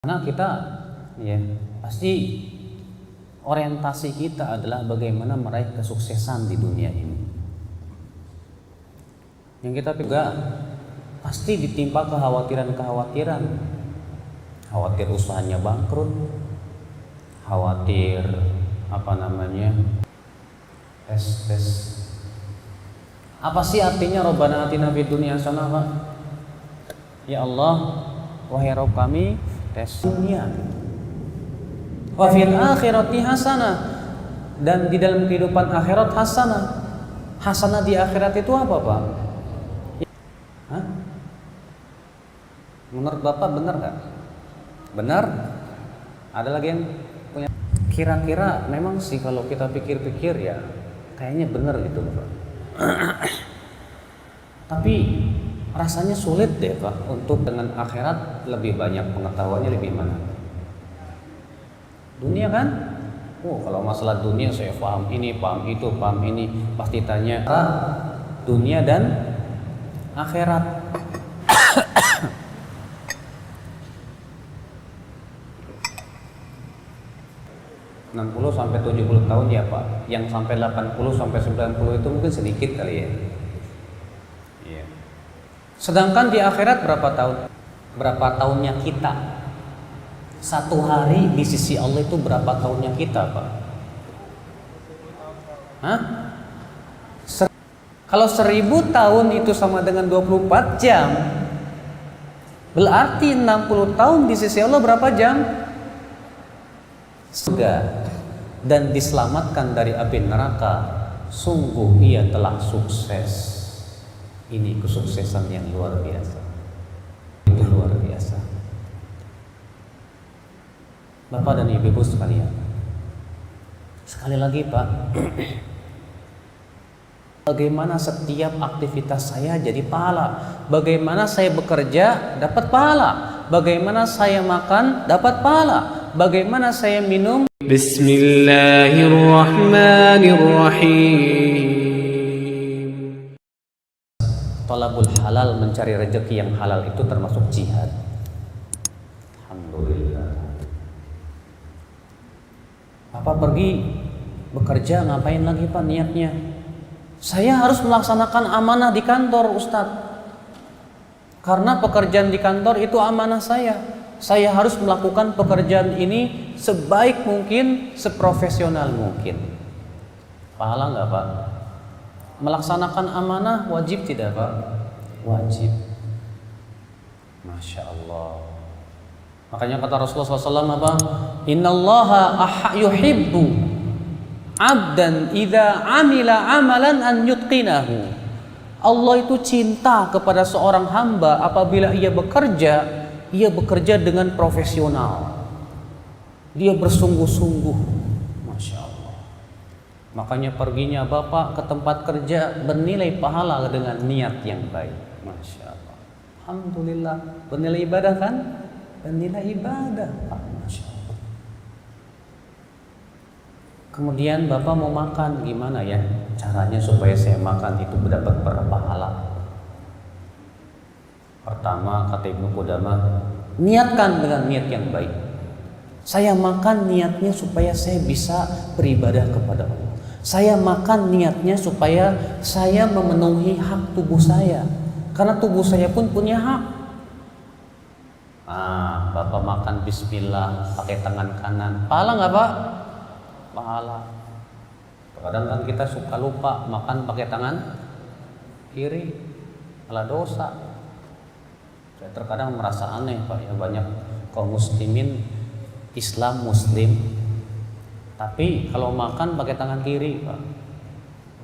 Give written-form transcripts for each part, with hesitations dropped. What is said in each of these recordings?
Karena kita ya pasti orientasi kita adalah bagaimana meraih kesuksesan di dunia ini. Yang kita juga pasti ditimpa kekhawatiran-kekhawatiran. Khawatir usahanya bangkrut, khawatir tes. Apa sih artinya Rabbana atina fid dunya hasanah, Pak? Ya Allah, wahai Rabb kami, tes dunia. Wa fil akhirati hasanah, dan di dalam kehidupan akhirat hasanah. Hasanah di akhirat itu apa, Pak? Hah? Menurut Bapak benar nggak? Benar? Ada lagi yang punya? Kira-kira memang sih kalau kita pikir-pikir ya kayaknya benar gitu, Pak. Tapi rasanya sulit deh, Pak, untuk dengan akhirat lebih banyak pengetahuannya lebih mana? Dunia kan? Kalau masalah dunia saya paham ini, paham itu, paham ini. Pasti tanya dunia dan akhirat. 60 sampai 70 tahun ya, Pak. Yang sampai 80 sampai 90 itu mungkin sedikit kali ya. Iya. Sedangkan di akhirat berapa tahun? Berapa tahunnya kita? Satu hari di sisi Allah itu berapa tahunnya kita, Pak? Hah? Kalau 1000 tahun itu sama dengan 24 jam, berarti 60 tahun di sisi Allah berapa jam? Surga dan diselamatkan dari api neraka, sungguh ia telah sukses. Ini kesuksesan yang luar biasa. Itu luar biasa. Bapak dan Ibu sekalian, sekali lagi, Pak, bagaimana setiap aktivitas saya jadi pahala? Bagaimana saya bekerja dapat pahala? Bagaimana saya makan dapat pahala? Bagaimana saya minum? Bismillahirrahmanirrahim. Thalabul halal, mencari rezeki yang halal itu termasuk jihad. Alhamdulillah. Bapak pergi bekerja, ngapain lagi, Pak, niatnya? Saya harus melaksanakan amanah di kantor, Ustadz. Karena pekerjaan di kantor itu amanah saya. Saya harus melakukan pekerjaan ini sebaik mungkin, seprofesional mungkin. Pahala nggak, Pak? Melaksanakan amanah wajib tidak, Pak? Wajib. Masya Allah. Makanya kata Rasulullah SAW apa? Innallaha yuhibbu abdan idza amila amalan an yutqinahu. Allah itu cinta kepada seorang hamba apabila ia bekerja dengan profesional. Dia bersungguh-sungguh. Masya Allah. Makanya perginya Bapak ke tempat kerja bernilai pahala dengan niat yang baik. Masya Allah. Alhamdulillah. Bernilai ibadah kan? Bernilai ibadah, Pak. Masya Allah. Kemudian Bapak mau makan, gimana ya caranya supaya saya makan itu dapat berpahala? Pertama, kata Ibnu Qudamah, niatkan dengan niat yang baik. Saya makan niatnya supaya saya bisa beribadah kepada Allah. Saya makan niatnya supaya saya memenuhi hak tubuh saya. Karena tubuh saya pun punya hak. Bapak makan bismillah pakai tangan kanan. Pahala nggak, Pak? Pahala. Kadang kan kita suka lupa makan pakai tangan kiri, malah dosa. Saya terkadang merasa aneh, Pak, ya, banyak kaum muslimin Islam muslim tapi kalau makan pakai tangan kiri, Pak.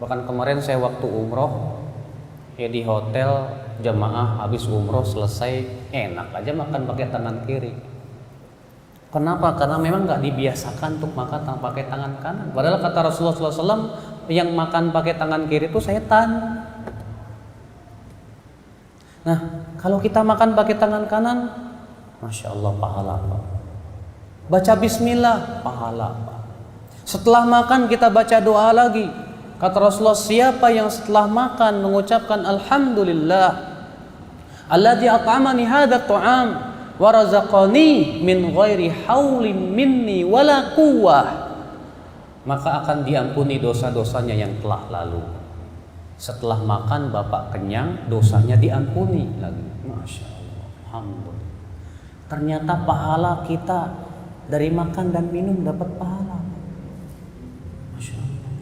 Bahkan kemarin saya waktu umroh ya di hotel jamaah habis umroh selesai enak aja makan pakai tangan kiri. Kenapa? Karena memang nggak dibiasakan untuk makan pakai tangan kanan. Padahal kata Rasulullah SAW yang makan pakai tangan kiri itu setan. Nah, kalau kita makan pakai tangan kanan, Masya Allah, pahala, Pak. Baca bismillah, pahala, Pak. Setelah makan kita baca doa lagi. Kata Rasulullah, siapa yang setelah makan mengucapkan Alhamdulillah alladzi at'amani hadha ta'am wa razaqani min ghairi haulin minni wala quwwah, maka akan diampuni dosa-dosanya yang telah lalu. Setelah makan bapak kenyang, dosanya diampuni lagi. Masya Allah, alhamdulillah. Ternyata pahala kita dari makan dan minum dapat pahala. Masya Allah.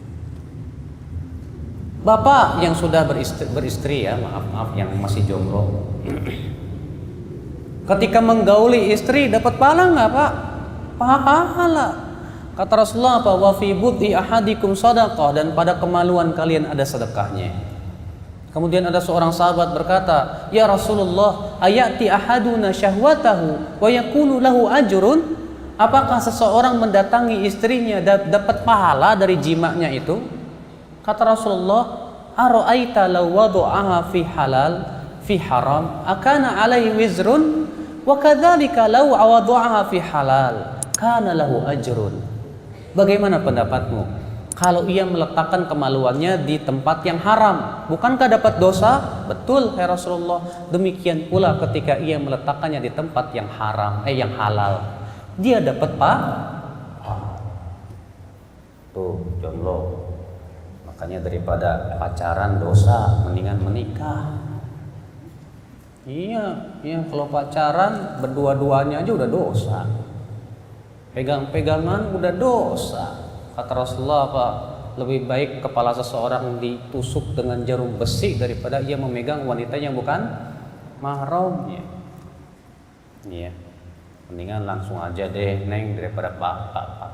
Bapak yang sudah beristri ya, maaf yang masih jomblo, ketika menggauli istri dapat pahala nggak pak? Pahala. Kata Rasulullah apa? Wa fi budhi ahadikum sadaqah, dan pada kemaluan kalian ada sedekahnya. Kemudian ada seorang sahabat berkata, ya Rasulullah, ayati ahaduna syahwatahu wa yakunu lahu ajrun? Apakah seseorang mendatangi istrinya dapat pahala dari jimanya itu? Kata Rasulullah, ara'aita law wada'aha fi halal fi haram akana alaihi wizrun wa kadzalika law wada'aha fi halal kana lahu ajrun. Bagaimana pendapatmu kalau ia meletakkan kemaluannya di tempat yang haram, bukankah dapat dosa? Betul, ya Rasulullah. Demikian pula ketika ia meletakkannya di tempat yang haram, yang halal, dia dapat tuh jomblo. Makanya daripada pacaran dosa, mendingan menikah. Iya, kalau pacaran berdua-duanya aja udah dosa. Pegang-pegangan udah dosa. Kata Rasulullah apa? Lebih baik kepala seseorang ditusuk dengan jarum besi daripada ia memegang wanita yang bukan mahramnya. Iya. Mendingan langsung aja deh, Neng, daripada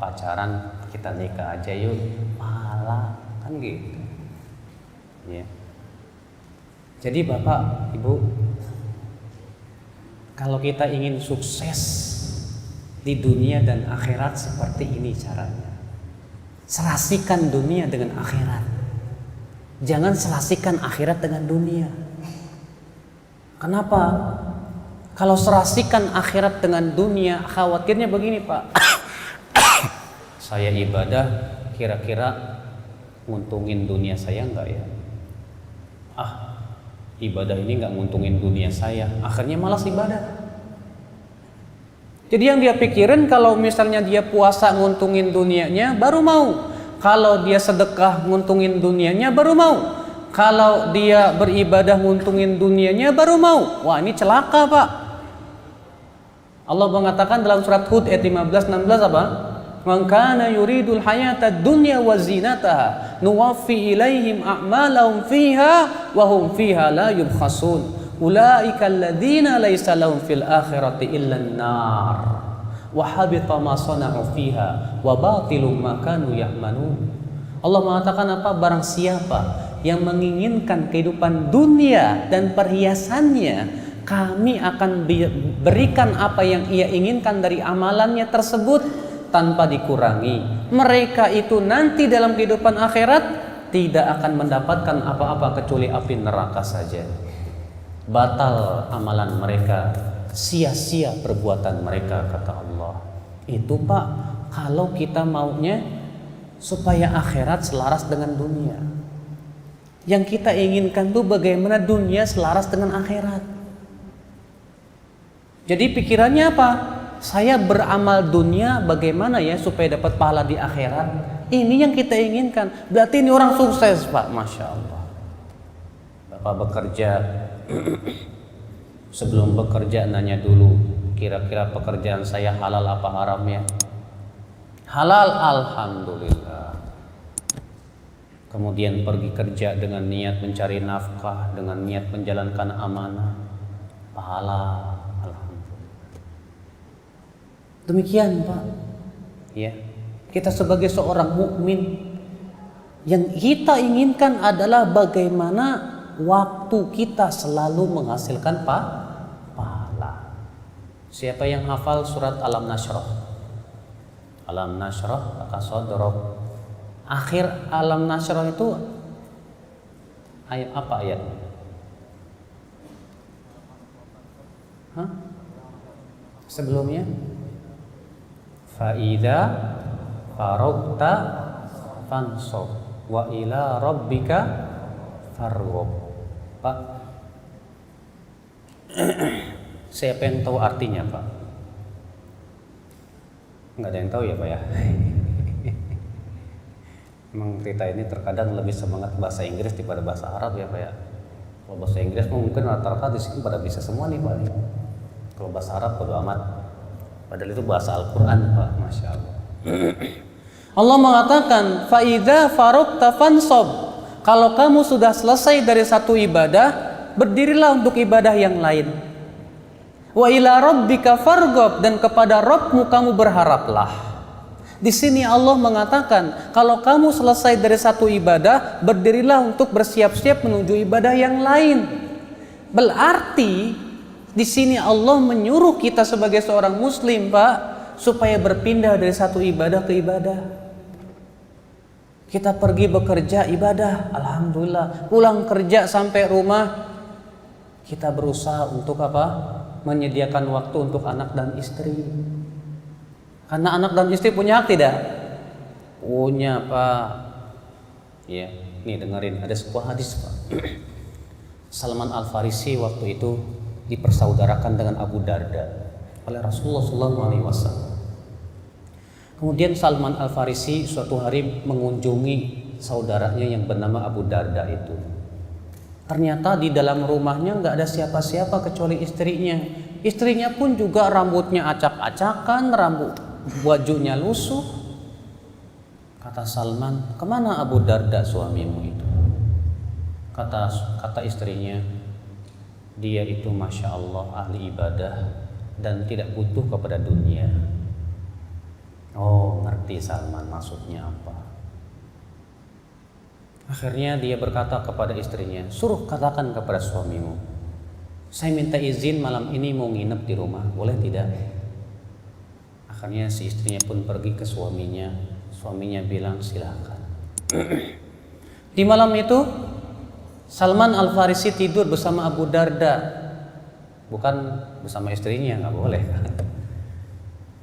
pacaran kita nikah aja yuk. Pahala kan gitu. Iya. Jadi Bapak, Ibu, kalau kita ingin sukses di dunia dan akhirat seperti ini caranya. Serasikan dunia dengan akhirat. Jangan serasikan akhirat dengan dunia. Kenapa? Kalau serasikan akhirat dengan dunia, khawatirnya begini Pak. Saya ibadah, kira-kira nguntungin dunia saya enggak ya? Ibadah ini enggak nguntungin dunia saya. Akhirnya malas ibadah. Jadi yang dia pikirin kalau misalnya dia puasa nguntungin dunianya baru mau. Kalau dia sedekah nguntungin dunianya baru mau. Kalau dia beribadah nguntungin dunianya baru mau. Wah, ini celaka Pak. Allah mengatakan dalam surat Hud ayat 15-16 apa? Man kana yuridul hayata dunya wa zinataha nuwaffi ilaihim a'malahum fiha wa hum fiha la yubkhasun. Ulaika alladzina laisa lahum fil akhirati illa an-nar wa habita ma sana'u fiha wa batilum ma kanu ya'malun. Allah mengatakan apa? Barang siapa yang menginginkan kehidupan dunia dan perhiasannya, kami akan berikan apa yang ia inginkan dari amalannya tersebut tanpa dikurangi. Mereka itu nanti dalam kehidupan akhirat tidak akan mendapatkan apa-apa kecuali api neraka saja. Batal amalan mereka, sia-sia perbuatan mereka, kata Allah. Itu Pak, kalau kita maunya supaya akhirat selaras dengan dunia. Yang kita inginkan tuh bagaimana dunia selaras dengan akhirat. Jadi pikirannya apa? Saya beramal dunia bagaimana ya supaya dapat pahala di akhirat. Ini yang kita inginkan. Berarti ini orang sukses Pak, Masya Allah. Bapak bekerja, sebelum bekerja nanya dulu, kira-kira pekerjaan saya halal apa haram ya? Halal, alhamdulillah. Kemudian pergi kerja dengan niat mencari nafkah, dengan niat menjalankan amanah, pahala, alhamdulillah. Demikian Pak. Ya, kita sebagai seorang mukmin, yang kita inginkan adalah bagaimana waktu kita selalu menghasilkan pahala. Siapa yang hafal surat Alam Nashrah? Alam Nashrah laka sadrak. Akhir Alam Nashrah itu ayat apa ayat? Sebelumnya fa idza faragta fansab wa ila rabbika farghab. Pak, Siapa yang tahu artinya, Pak? Nggak ada yang tahu ya, Pak ya? Memang kita ini terkadang lebih semangat bahasa Inggris daripada bahasa Arab ya, Pak ya. Kalau bahasa Inggris mungkin rata-rata di sini pada bisa semua nih, Pak. Kalau bahasa Arab bodo amat. Padahal itu bahasa Al-Quran, Pak. Masya Allah. Allah mengatakan, "Fa'idha farukta fansab." Kalau kamu sudah selesai dari satu ibadah, berdirilah untuk ibadah yang lain. Wa ila rabbika farghab, dan kepada Rabbmu kamu berharaplah. Di sini Allah mengatakan, kalau kamu selesai dari satu ibadah, berdirilah untuk bersiap-siap menuju ibadah yang lain. Berarti di sini Allah menyuruh kita sebagai seorang muslim, Pak, supaya berpindah dari satu ibadah ke ibadah. Kita pergi bekerja ibadah, alhamdulillah. Pulang kerja sampai rumah, kita berusaha untuk apa? Menyediakan waktu untuk anak dan istri. Karena anak dan istri punya hak tidak? Punya, Pak. Ya, nih dengerin, ada sebuah hadis, Pak. Salman Al-Farisi waktu itu dipersaudarakan dengan Abu Darda oleh Rasulullah SAW. Kemudian Salman Al-Farisi suatu hari mengunjungi saudaranya yang bernama Abu Darda itu. Ternyata di dalam rumahnya nggak ada siapa-siapa kecuali istrinya. Istrinya pun juga rambutnya acak-acakan, bajunya lusuh. Kata Salman, "Kemana Abu Darda suamimu itu?" Kata istrinya, "Dia itu Masya Allah ahli ibadah dan tidak butuh kepada dunia." Oh, ngerti Salman maksudnya apa. Akhirnya dia berkata kepada istrinya, "Suruh katakan kepada suamimu, saya minta izin malam ini mau nginep di rumah, boleh tidak?" Akhirnya si istrinya pun pergi ke suaminya. Suaminya bilang, "Silakan." Di malam itu Salman Al-Farisi tidur bersama Abu Darda, bukan bersama istrinya, nggak boleh.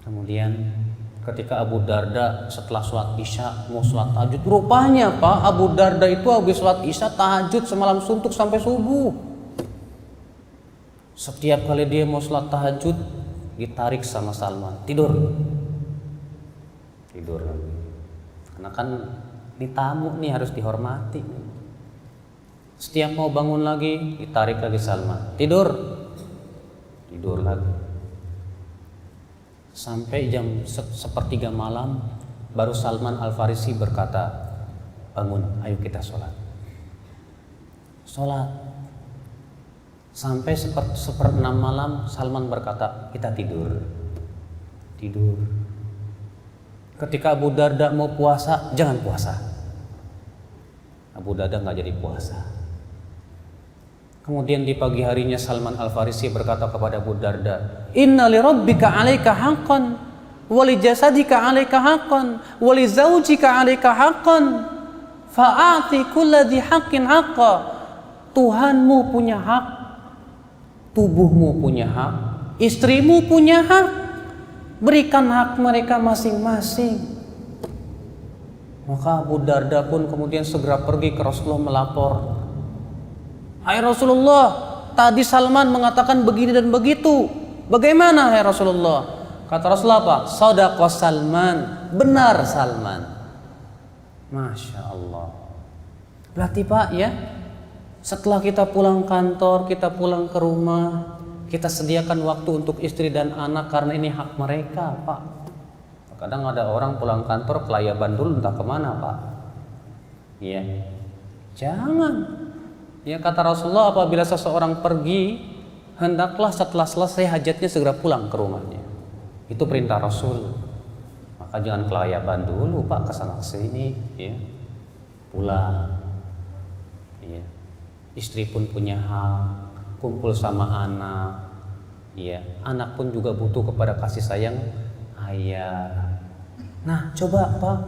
Kemudian ketika Abu Darda setelah sholat isya mau sholat tahajud, rupanya Pak, Abu Darda itu habis sholat isya tahajud semalam suntuk sampai subuh. Setiap kali dia mau sholat tahajud ditarik sama Salman, tidur karena kan ini tamu nih, harus dihormati. Setiap mau bangun lagi ditarik lagi Salman, tidur lagi. Sampai jam 1:30 malam baru Salman Al-Farisi berkata, "Bangun, ayo kita sholat." Sampai 1:06 malam Salman berkata, "Kita tidur." Ketika Abu Darda mau puasa, "Jangan puasa." Abu Darda nggak jadi puasa. Kemudian di pagi harinya Salman Al-Farisi berkata kepada Abu Darda, "Inna li rabbika 'alaika haqqan, wa li jasadika 'alaika haqqan, wa li zawjika 'alaika haqqan, fa'ati kulli dhi haqqin haqqa." Tuhanmu punya hak, tubuhmu punya hak, istrimu punya hak. Berikan hak mereka masing-masing. Maka Abu Darda pun kemudian segera pergi ke Rasulullah melapor, "Hai Rasulullah, tadi Salman mengatakan begini dan begitu. Bagaimana hai Rasulullah?" Kata Rasulullah apa? "Shadaqa Salman." Benar Salman. Masya Allah. Berarti Pak ya, setelah kita pulang kantor, kita pulang ke rumah, kita sediakan waktu untuk istri dan anak karena ini hak mereka, Pak. Kadang ada orang pulang kantor kelayaban dulu entah kemana, Pak. Iya. Jangan. Ya, kata Rasulullah, apabila seseorang pergi, hendaklah setelah selesai hajatnya segera pulang ke rumahnya. Itu perintah Rasul. Maka jangan kelayaban dulu, Pak, kesana kesini, ya. Pulang. Ya. Istri pun punya hak, kumpul sama anak. Ya, anak pun juga butuh kepada kasih sayang ayah. Nah, coba Pak,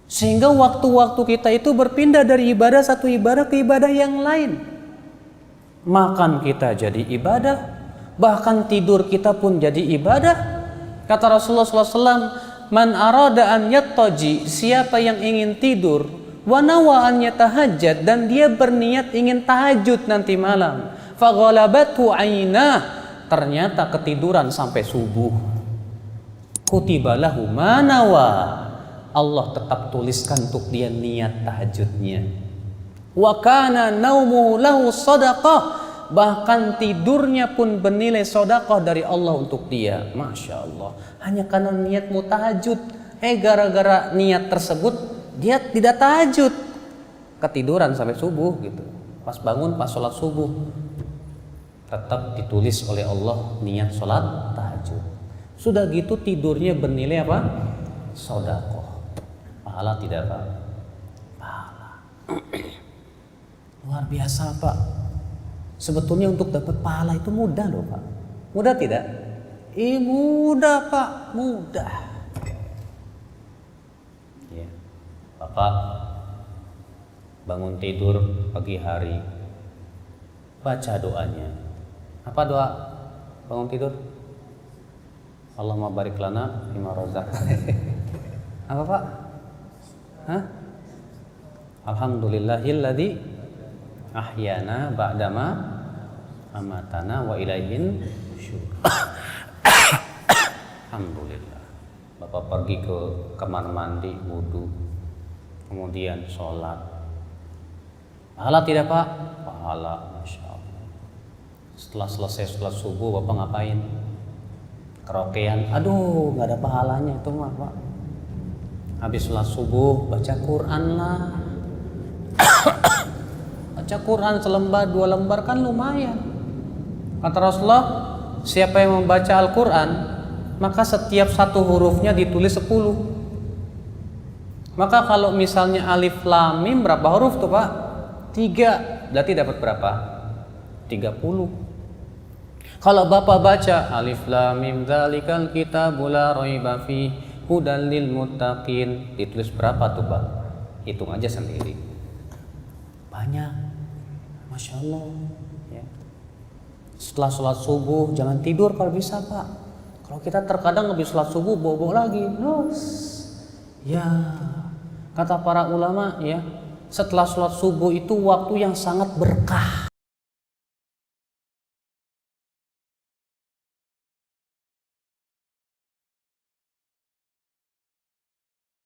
sehingga waktu-waktu kita itu berpindah dari ibadah satu ibadah ke ibadah yang lain. Makan kita jadi ibadah, bahkan tidur kita pun jadi ibadah. Kata Rasulullah SAW, "Man arada an yattaji," siapa yang ingin tidur, wa nawa an yatahajjad, dan dia berniat ingin tahajud nanti malam, faghalabathu ainah, ternyata ketiduran sampai subuh. Kutiba lahu ma nawa, Allah tetap tuliskan untuk dia niat tahajudnya. Wa kana naumuhu lahu shadaqah, bahkan tidurnya pun bernilai sedekah dari Allah untuk dia. Masya Allah, hanya karena niatmu tahajud. Gara-gara niat tersebut dia tidak tahajud, ketiduran sampai subuh gitu. Pas bangun, pas sholat subuh, tetap ditulis oleh Allah niat sholat tahajud. Sudah gitu tidurnya bernilai apa? Sedekah. Pahala tidak Pak? Pahala. Luar biasa Pak. Sebetulnya untuk dapat pahala itu mudah loh Pak. Mudah tidak? Mudah Pak, mudah. Ya. Bapak bangun tidur pagi hari, baca doanya. Apa doa bangun tidur? Allahumma barik lana fima razaqtana. Apa Pak? Hah? Alhamdulillahilladzi ahyana ba'dama amatana wa ilaihin nusyur. Alhamdulillah. Bapak pergi ke kamar mandi, wudu, kemudian sholat. Pahala tidak Pak? Pahala, Masya Allah. Setelah selesai sholat subuh Bapak ngapain? Kerokean. Aduh, gak ada pahalanya itu mah Pak. Habis sholat subuh baca Quran lah. Baca Quran selembar dua lembar kan lumayan. Kata Rasulullah, siapa yang membaca Al-Quran, maka setiap satu hurufnya ditulis 10. Maka kalau misalnya alif lam mim berapa huruf tuh Pak? 3. Berarti dapat berapa? 30. Kalau Bapak baca alif lam mim dzalikal kitabul la raiba fihi hudal lil muttaqin, ditulis berapa tuh Pak? Hitung aja sendiri. Banyak. Masya Allah ya. Setelah sholat subuh jangan tidur kalau bisa Pak. Kalau kita terkadang habis sholat subuh bobo lagi. Ya, kata para ulama ya, setelah sholat subuh itu waktu yang sangat berkah.